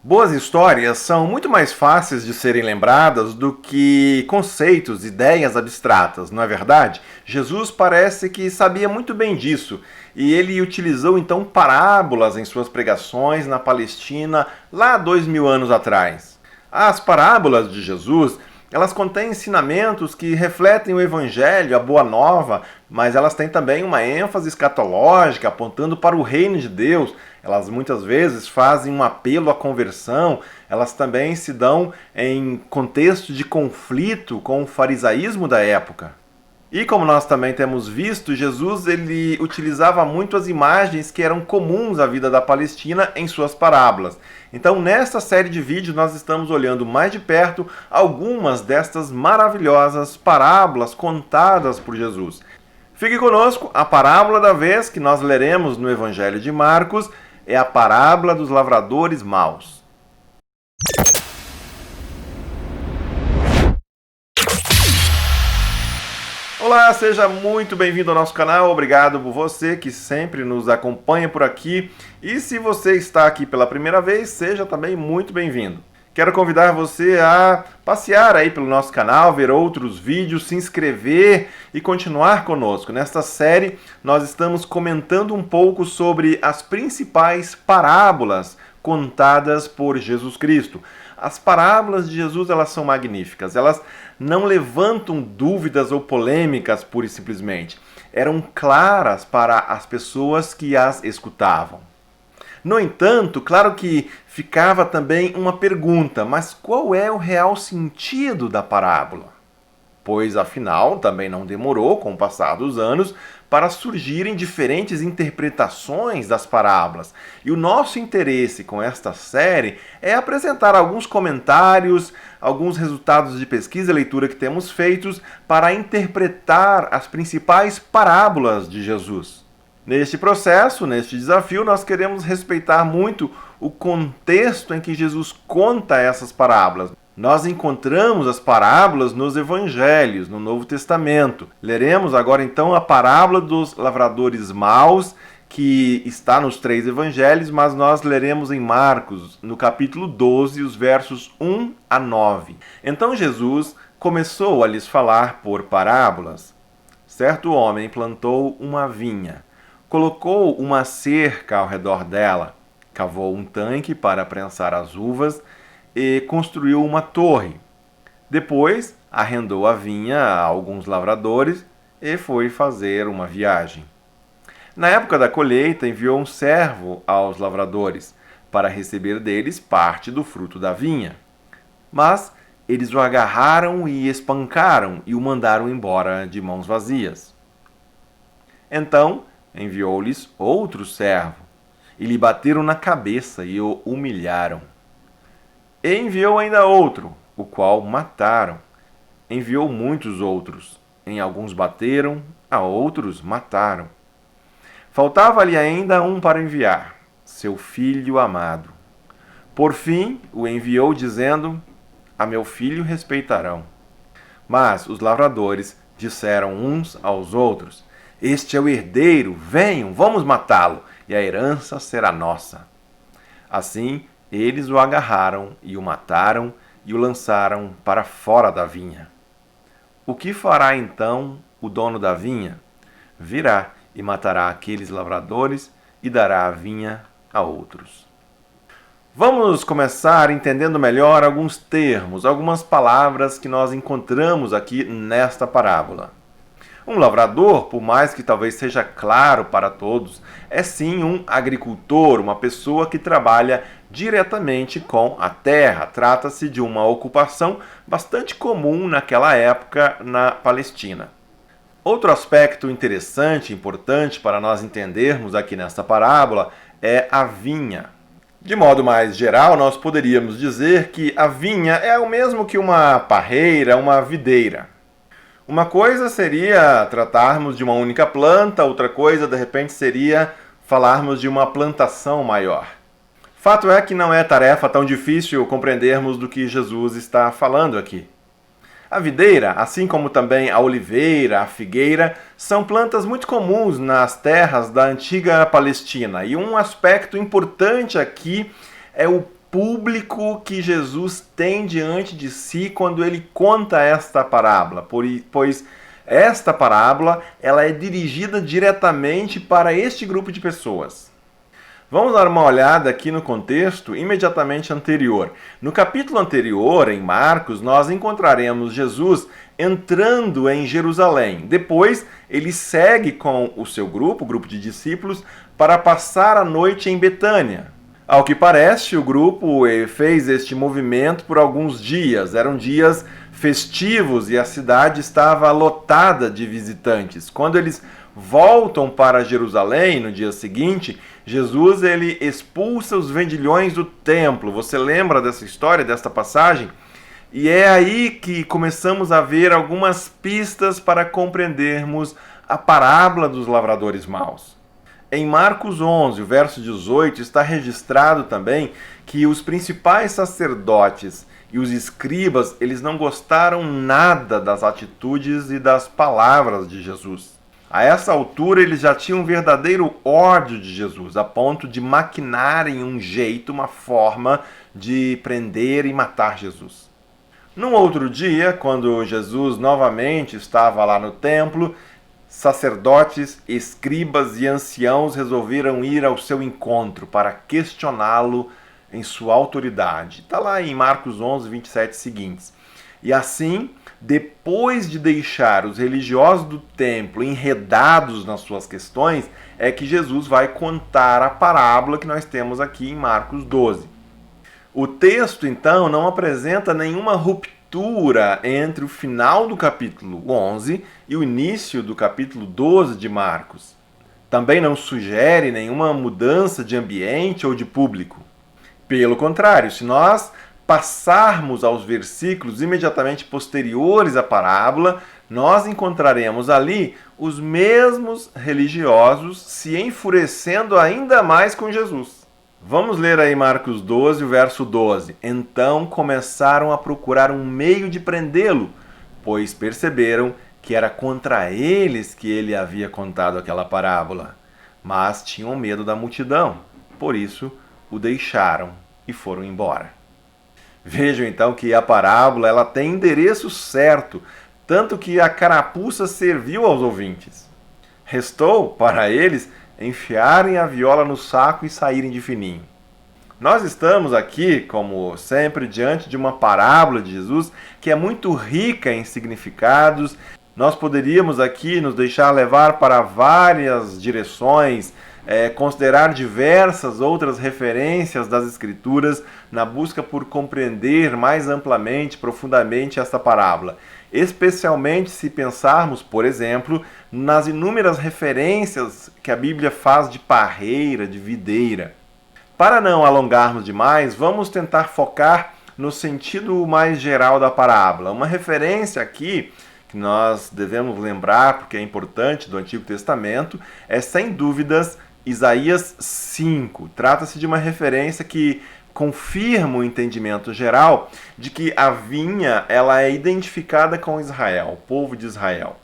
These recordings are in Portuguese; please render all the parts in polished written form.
Boas histórias são muito mais fáceis de serem lembradas do que conceitos, ideias abstratas, não é verdade? Jesus parece que sabia muito bem disso e ele utilizou então parábolas em suas pregações na Palestina lá 2000 anos atrás. As parábolas de Jesus, elas contêm ensinamentos que refletem o Evangelho, a Boa Nova, mas elas têm também uma ênfase escatológica, apontando para o reino de Deus. Elas muitas vezes fazem um apelo à conversão, elas também se dão em contexto de conflito com o farisaísmo da época. E como nós também temos visto, Jesus ele utilizava muito as imagens que eram comuns à vida da Palestina em suas parábolas. Então, nesta série de vídeos, nós estamos olhando mais de perto algumas destas maravilhosas parábolas contadas por Jesus. Fique conosco, a parábola da vez que nós leremos no Evangelho de Marcos é a parábola dos lavradores maus. Olá, seja muito bem-vindo ao nosso canal. Obrigado por você que sempre nos acompanha por aqui. E se você está aqui pela primeira vez, seja também muito bem-vindo. Quero convidar você a passear aí pelo nosso canal, ver outros vídeos, se inscrever e continuar conosco. Nesta série, nós estamos comentando um pouco sobre as principais parábolas contadas por Jesus Cristo. As parábolas de Jesus, elas são magníficas. Elas não levantam dúvidas ou polêmicas pura e simplesmente. Eram claras para as pessoas que as escutavam. No entanto, claro que ficava também uma pergunta, mas qual é o real sentido da parábola? Pois, afinal, também não demorou, com o passar dos anos, para surgirem diferentes interpretações das parábolas. E o nosso interesse com esta série é apresentar alguns comentários, alguns resultados de pesquisa e leitura que temos feitos para interpretar as principais parábolas de Jesus. Neste processo, neste desafio, nós queremos respeitar muito o contexto em que Jesus conta essas parábolas. Nós encontramos as parábolas nos Evangelhos, no Novo Testamento. Leremos agora então a parábola dos lavradores maus, que está nos 3 Evangelhos, mas nós leremos em Marcos, no capítulo 12, os versos 1 a 9. Então Jesus começou a lhes falar por parábolas. Certo homem plantou uma vinha, colocou uma cerca ao redor dela, cavou um tanque para prensar as uvas e construiu uma torre. Depois, arrendou a vinha a alguns lavradores e foi fazer uma viagem. Na época da colheita, enviou um servo aos lavradores para receber deles parte do fruto da vinha. Mas eles o agarraram e espancaram e o mandaram embora de mãos vazias. Então, enviou-lhes outro servo, e lhe bateram na cabeça e o humilharam. E enviou ainda outro, o qual mataram. Enviou muitos outros, em alguns bateram, a outros mataram. Faltava-lhe ainda um para enviar, seu filho amado. Por fim, o enviou dizendo: a meu filho respeitarão. Mas os lavradores disseram uns aos outros: este é o herdeiro, venham, vamos matá-lo, e a herança será nossa. Assim, eles o agarraram e o mataram e o lançaram para fora da vinha. O que fará então o dono da vinha? Virá e matará aqueles lavradores e dará a vinha a outros. Vamos começar entendendo melhor alguns termos, algumas palavras que nós encontramos aqui nesta parábola. Um lavrador, por mais que talvez seja claro para todos, é sim um agricultor, uma pessoa que trabalha diretamente com a terra. Trata-se de uma ocupação bastante comum naquela época na Palestina. Outro aspecto interessante e importante para nós entendermos aqui nesta parábola é a vinha. De modo mais geral, nós poderíamos dizer que a vinha é o mesmo que uma parreira, uma videira. Uma coisa seria tratarmos de uma única planta, outra coisa, de repente, seria falarmos de uma plantação maior. Fato é que não é tarefa tão difícil compreendermos do que Jesus está falando aqui. A videira, assim como também a oliveira, a figueira, são plantas muito comuns nas terras da antiga Palestina. E um aspecto importante aqui é o público que Jesus tem diante de si quando ele conta esta parábola, pois esta parábola ela é dirigida diretamente para este grupo de pessoas. Vamos dar uma olhada aqui no contexto imediatamente anterior. No capítulo anterior, em Marcos, nós encontraremos Jesus entrando em Jerusalém. Depois, ele segue com o seu grupo, o grupo de discípulos, para passar a noite em Betânia. Ao que parece, o grupo fez este movimento por alguns dias. Eram dias festivos e a cidade estava lotada de visitantes. Quando eles voltam para Jerusalém no dia seguinte, Jesus ele expulsa os vendilhões do templo. Você lembra dessa história, desta passagem? E é aí que começamos a ver algumas pistas para compreendermos a parábola dos lavradores maus. Em Marcos 11, o verso 18, está registrado também que os principais sacerdotes e os escribas, eles não gostaram nada das atitudes e das palavras de Jesus. A essa altura, eles já tinham um verdadeiro ódio de Jesus, a ponto de maquinarem um jeito, uma forma de prender e matar Jesus. Num outro dia, quando Jesus novamente estava lá no templo, sacerdotes, escribas e anciãos resolveram ir ao seu encontro para questioná-lo em sua autoridade. Está lá em Marcos 11, 27 seguintes. E assim, depois de deixar os religiosos do templo enredados nas suas questões, é que Jesus vai contar a parábola que nós temos aqui em Marcos 12. O texto, então, não apresenta nenhuma ruptura entre o final do capítulo 11 e o início do capítulo 12 de Marcos. Também não sugere nenhuma mudança de ambiente ou de público. Pelo contrário, se nós passarmos aos versículos imediatamente posteriores à parábola, nós encontraremos ali os mesmos religiosos se enfurecendo ainda mais com Jesus. Vamos ler aí Marcos 12, o verso 12. Então começaram a procurar um meio de prendê-lo, pois perceberam que era contra eles que ele havia contado aquela parábola. Mas tinham medo da multidão, por isso o deixaram e foram embora. Vejam então que a parábola ela tem endereço certo, tanto que a carapuça serviu aos ouvintes. Restou para eles enfiarem a viola no saco e saírem de fininho. Nós estamos aqui, como sempre, diante de uma parábola de Jesus que é muito rica em significados. Nós poderíamos aqui nos deixar levar para várias direções, considerar diversas outras referências das Escrituras na busca por compreender mais amplamente, profundamente esta parábola. Especialmente se pensarmos, por exemplo, nas inúmeras referências que a Bíblia faz de parreira, de videira. Para não alongarmos demais, vamos tentar focar no sentido mais geral da parábola. Uma referência aqui que nós devemos lembrar, porque é importante, do Antigo Testamento, é sem dúvidas Isaías 5. Trata-se de uma referência que confirma o entendimento geral de que a vinha ela é identificada com Israel, o povo de Israel.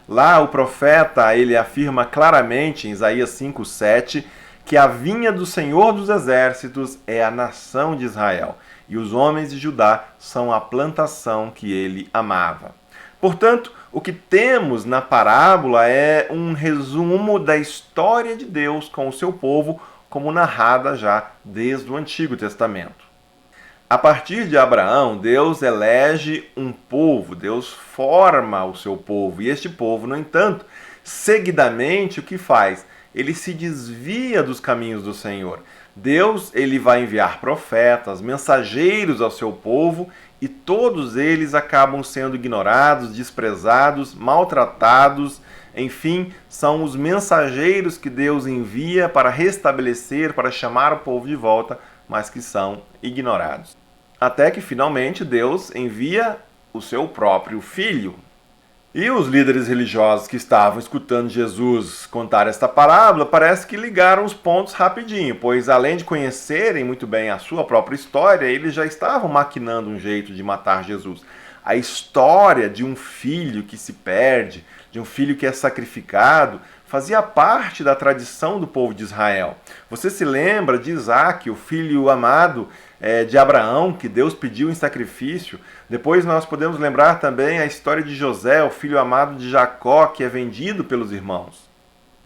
Lá o profeta ele afirma claramente em Isaías 5:7 que a vinha do Senhor dos Exércitos é a nação de Israel e os homens de Judá são a plantação que ele amava. Portanto, o que temos na parábola é um resumo da história de Deus com o seu povo, como narrada já desde o Antigo Testamento. A partir de Abraão, Deus elege um povo, Deus forma o seu povo, e este povo, no entanto, seguidamente o que faz? Ele se desvia dos caminhos do Senhor. Deus ele vai enviar profetas, mensageiros ao seu povo, e todos eles acabam sendo ignorados, desprezados, maltratados. Enfim, são os mensageiros que Deus envia para restabelecer, para chamar o povo de volta, mas que são ignorados. Até que finalmente Deus envia o seu próprio Filho. E os líderes religiosos que estavam escutando Jesus contar esta parábola parece que ligaram os pontos rapidinho, pois além de conhecerem muito bem a sua própria história, eles já estavam maquinando um jeito de matar Jesus. A história de um filho que se perde, de um filho que é sacrificado, fazia parte da tradição do povo de Israel. Você se lembra de Isaac, o filho amado de Abraão, que Deus pediu em sacrifício? Depois nós podemos lembrar também a história de José, o filho amado de Jacó, que é vendido pelos irmãos.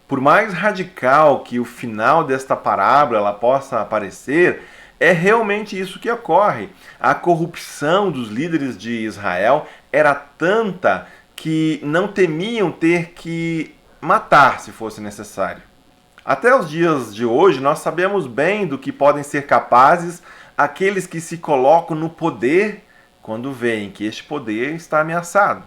Por mais radical que o final desta parábola ela possa parecer, é realmente isso que ocorre. A corrupção dos líderes de Israel era tanta que não temiam ter que matar se fosse necessário. Até os dias de hoje, nós sabemos bem do que podem ser capazes aqueles que se colocam no poder quando veem que este poder está ameaçado.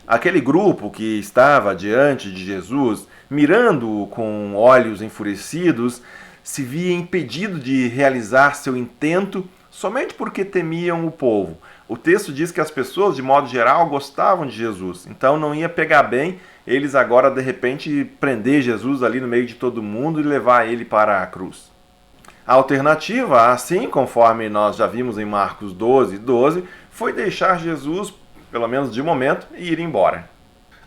Aquele grupo que estava diante de Jesus, mirando-o com olhos enfurecidos, se via impedido de realizar seu intento somente porque temiam o povo. O texto diz que as pessoas, de modo geral, gostavam de Jesus, então não ia pegar bem eles agora, de repente, prender Jesus ali no meio de todo mundo e levar ele para a cruz. A alternativa, assim conforme nós já vimos em Marcos 12, foi deixar Jesus, pelo menos de momento, e ir embora.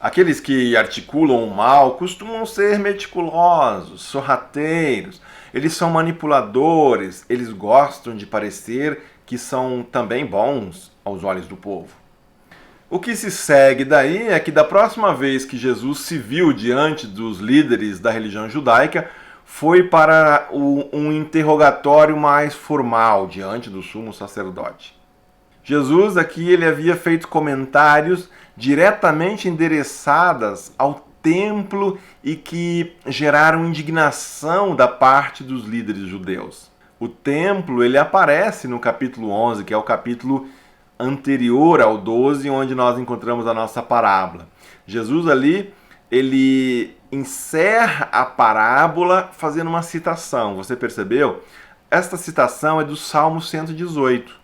Aqueles que articulam o mal costumam ser meticulosos, sorrateiros, eles são manipuladores, eles gostam de parecer que são também bons aos olhos do povo. O que se segue daí é que da próxima vez que Jesus se viu diante dos líderes da religião judaica, foi para um interrogatório mais formal diante do sumo sacerdote. Jesus aqui ele havia feito comentários diretamente endereçadas ao templo e que geraram indignação da parte dos líderes judeus. O templo ele aparece no capítulo 11, que é o capítulo anterior ao 12, onde nós encontramos a nossa parábola. Jesus ali, ele encerra a parábola fazendo uma citação. Você percebeu? Esta citação é do Salmo 118.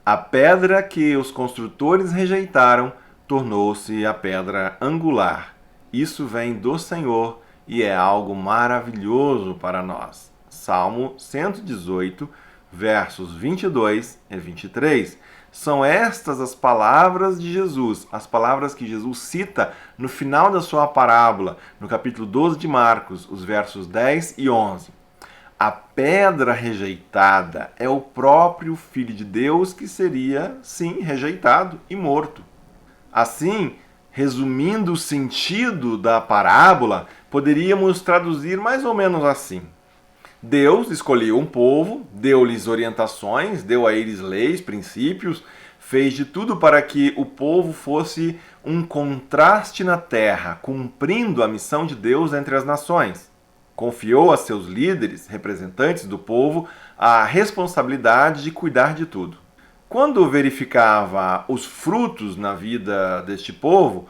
A pedra que os construtores rejeitaram tornou-se a pedra angular. Isso vem do Senhor e é algo maravilhoso para nós. Salmo 118, versos 22 e 23. São estas as palavras de Jesus, as palavras que Jesus cita no final da sua parábola, no capítulo 12 de Marcos, os versos 10 e 11. A pedra rejeitada é o próprio Filho de Deus que seria, sim, rejeitado e morto. Assim, resumindo o sentido da parábola, poderíamos traduzir mais ou menos assim. Deus escolheu um povo, deu-lhes orientações, deu a eles leis, princípios, fez de tudo para que o povo fosse um contraste na terra, cumprindo a missão de Deus entre as nações. Confiou a seus líderes, representantes do povo, a responsabilidade de cuidar de tudo. Quando verificava os frutos na vida deste povo,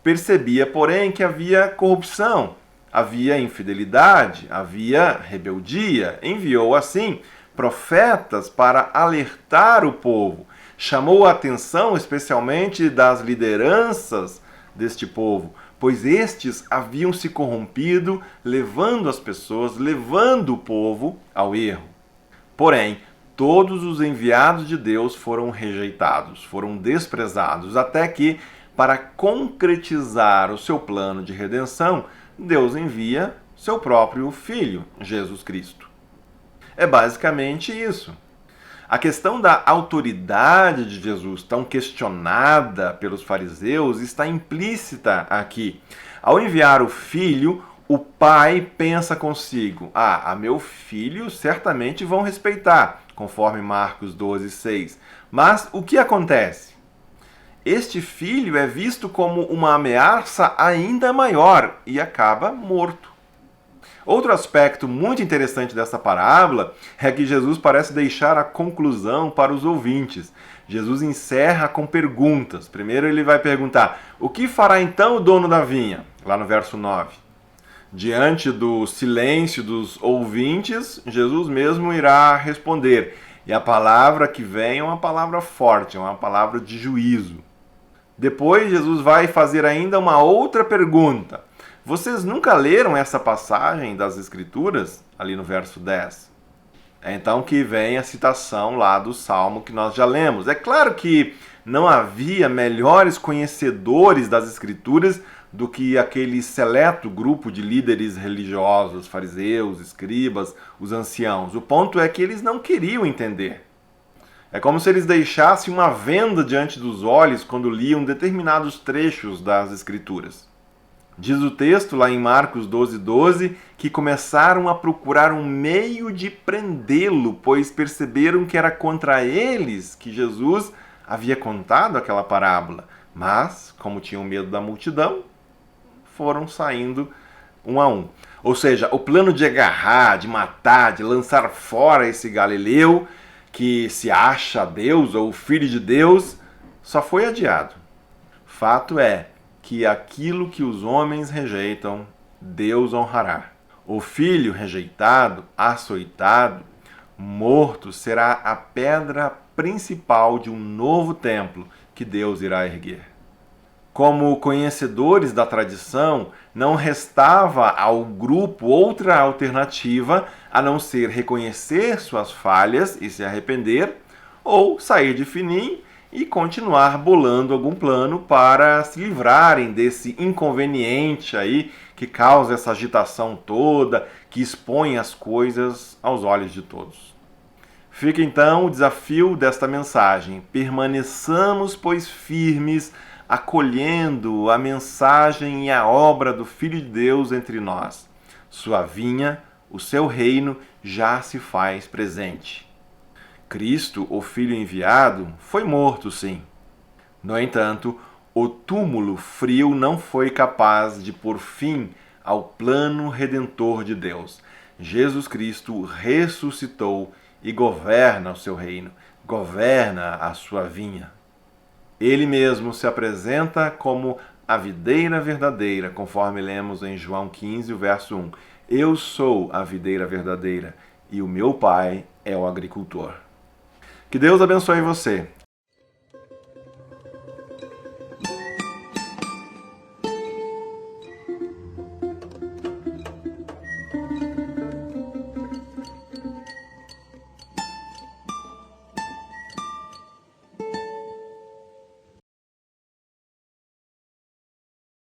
percebia, porém, que havia corrupção, havia infidelidade, havia rebeldia. Enviou, assim, profetas para alertar o povo. Chamou a atenção especialmente das lideranças deste povo, pois estes haviam se corrompido, levando as pessoas, levando o povo ao erro. Porém, todos os enviados de Deus foram rejeitados, foram desprezados, até que, para concretizar o seu plano de redenção, Deus envia seu próprio Filho, Jesus Cristo. É basicamente isso. A questão da autoridade de Jesus, tão questionada pelos fariseus, está implícita aqui. Ao enviar o Filho, o pai pensa consigo: a meu filho certamente vão respeitar, conforme Marcos 12:6. Mas o que acontece? Este filho é visto como uma ameaça ainda maior e acaba morto. Outro aspecto muito interessante dessa parábola é que Jesus parece deixar a conclusão para os ouvintes. Jesus encerra com perguntas. Primeiro ele vai perguntar: o que fará então o dono da vinha? Lá no verso 9. Diante do silêncio dos ouvintes, Jesus mesmo irá responder. E a palavra que vem é uma palavra forte, é uma palavra de juízo. Depois Jesus vai fazer ainda uma outra pergunta. Vocês nunca leram essa passagem das Escrituras? Ali no verso 10. É então que vem a citação lá do Salmo que nós já lemos. É claro que não havia melhores conhecedores das Escrituras do que aquele seleto grupo de líderes religiosos, fariseus, escribas, os anciãos. O ponto é que eles não queriam entender. É como se eles deixassem uma venda diante dos olhos quando liam determinados trechos das Escrituras. Diz o texto lá em Marcos 12:12 que começaram a procurar um meio de prendê-lo, pois perceberam que era contra eles que Jesus havia contado aquela parábola. Mas, como tinham medo da multidão, foram saindo um a um. Ou seja, o plano de agarrar, de matar, de lançar fora esse galileu que se acha Deus ou filho de Deus, só foi adiado. Fato é que aquilo que os homens rejeitam, Deus honrará. O filho rejeitado, açoitado, morto, será a pedra principal de um novo templo que Deus irá erguer. Como conhecedores da tradição, não restava ao grupo outra alternativa a não ser reconhecer suas falhas e se arrepender, ou sair de fininho e continuar bolando algum plano para se livrarem desse inconveniente aí que causa essa agitação toda, que expõe as coisas aos olhos de todos. Fica então o desafio desta mensagem: permaneçamos, pois, firmes, acolhendo a mensagem e a obra do Filho de Deus entre nós. Sua vinha, o seu reino, já se faz presente. Cristo, o Filho enviado, foi morto, sim. No entanto, o túmulo frio não foi capaz de pôr fim ao plano redentor de Deus. Jesus Cristo ressuscitou e governa o seu reino, governa a sua vinha. Ele mesmo se apresenta como a videira verdadeira, conforme lemos em João 15, verso 1. Eu sou a videira verdadeira e o meu Pai é o agricultor. Que Deus abençoe você,